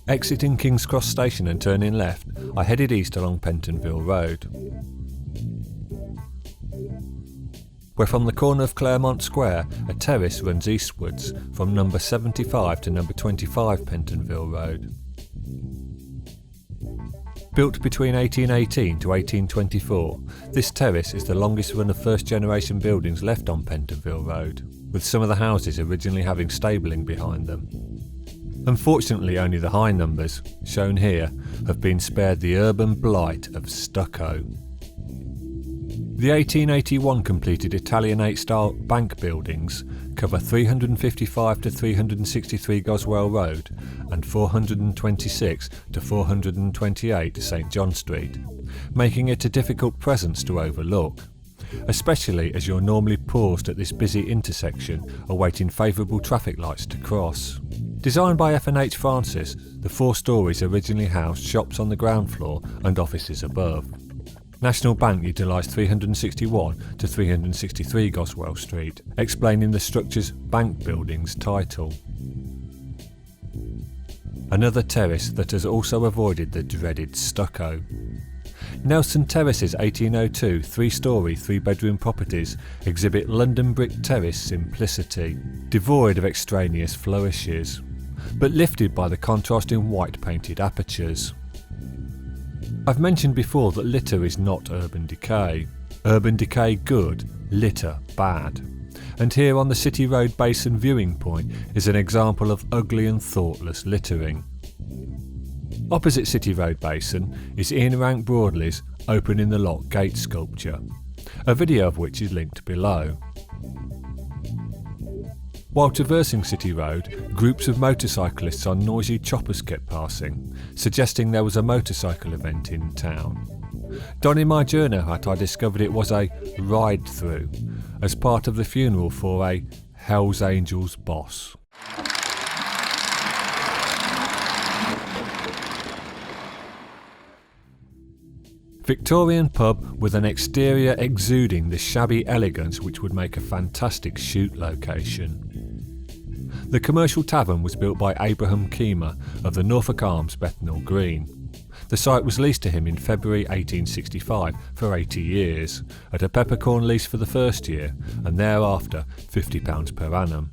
Exiting King's Cross Station and turning left, I headed east along Pentonville Road, where from the corner of Claremont Square, a terrace runs eastwards from number 75 to number 25 Pentonville Road. Built between 1818 to 1824, this terrace is the longest run of first-generation buildings left on Pentonville Road, with some of the houses originally having stabling behind them. Unfortunately, only the high numbers, shown here, have been spared the urban blight of stucco. The 1881 completed Italianate style bank buildings cover 355 to 363 Goswell Road and 426 to 428 St John Street, making it a difficult presence to overlook, especially as you're normally paused at this busy intersection awaiting favourable traffic lights to cross. Designed by F&H Francis, the 4 stories originally housed shops on the ground floor and offices above. National Bank utilised 361 to 363 Goswell Street, explaining the structure's bank buildings title. Another terrace that has also avoided the dreaded stucco. Nelson Terrace's 1802 3-storey 3-bedroom properties exhibit London brick terrace simplicity, devoid of extraneous flourishes, but lifted by the contrasting white painted apertures. I've mentioned before that litter is not urban decay. Urban decay good, litter bad. And here on the City Road Basin viewing point is an example of ugly and thoughtless littering. Opposite City Road Basin is Ian Rank-Broadley's Open in the Lock gate sculpture, a video of which is linked below. While traversing City Road, groups of motorcyclists on noisy choppers kept passing, suggesting there was a motorcycle event in town. Donning my journo hat, I discovered it was a ride-through, as part of the funeral for a Hells Angels boss. Victorian pub with an exterior exuding the shabby elegance which would make a fantastic shoot location. The commercial tavern was built by Abraham Keemer of the Norfolk Arms, Bethnal Green. The site was leased to him in February 1865 for 80 years, at a peppercorn lease for the first year, and thereafter £50 per annum.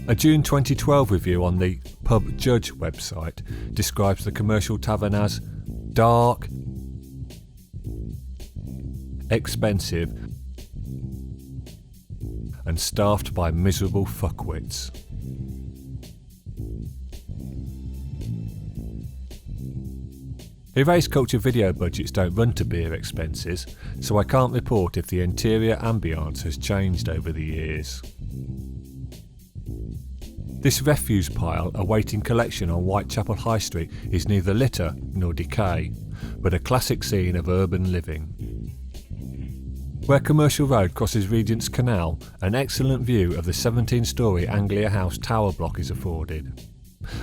A June 2012 review on the Pub Judge website describes the commercial tavern as dark, expensive, and staffed by miserable fuckwits. Erase culture video budgets don't run to beer expenses, so I can't report if the interior ambience has changed over the years. This refuse pile awaiting collection on Whitechapel High Street is neither litter nor decay, but a classic scene of urban living. Where Commercial Road crosses Regent's Canal, an excellent view of the 17-storey Anglia House tower block is afforded.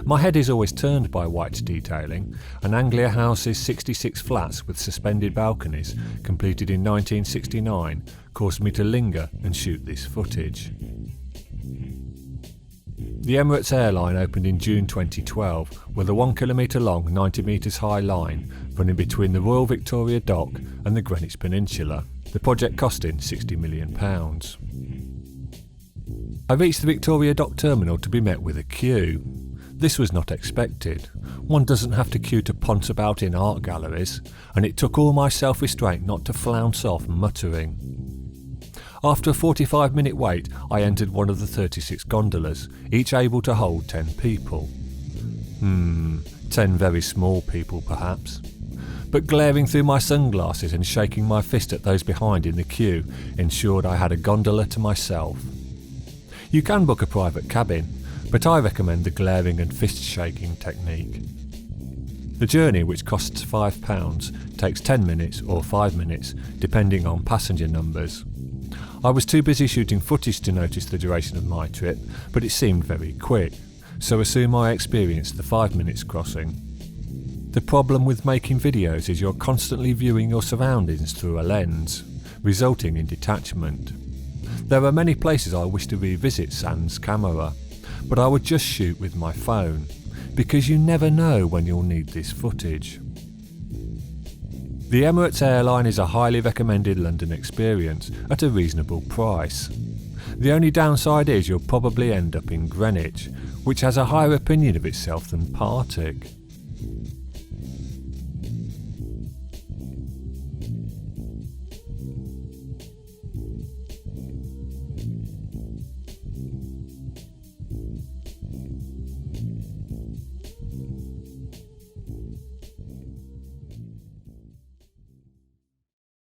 My head is always turned by white detailing, and Anglia House's 66 flats with suspended balconies, completed in 1969, caused me to linger and shoot this footage. The Emirates airline opened in June 2012 with a 1 kilometre long, 90 metres high line running between the Royal Victoria Dock and the Greenwich Peninsula, the project costing £60 million. I reached the Victoria Dock terminal to be met with a queue. This was not expected. One doesn't have to queue to ponce about in art galleries, and it took all my self-restraint not to flounce off muttering. After a 45-minute wait, I entered one of the 36 gondolas, each able to hold 10 people. 10 very small people perhaps. But glaring through my sunglasses and shaking my fist at those behind in the queue ensured I had a gondola to myself. You can book a private cabin, but I recommend the glaring and fist-shaking technique. The journey, which costs £5, takes 10 minutes or 5 minutes, depending on passenger numbers. I was too busy shooting footage to notice the duration of my trip, but it seemed very quick, so assume I experienced the 5 minutes crossing. The problem with making videos is you're constantly viewing your surroundings through a lens, resulting in detachment. There are many places I wish to revisit sans camera, but I would just shoot with my phone. because you never know when you'll need this footage. The Emirates airline is a highly recommended London experience at a reasonable price. The only downside is you'll probably end up in Greenwich, which has a higher opinion of itself than Partick.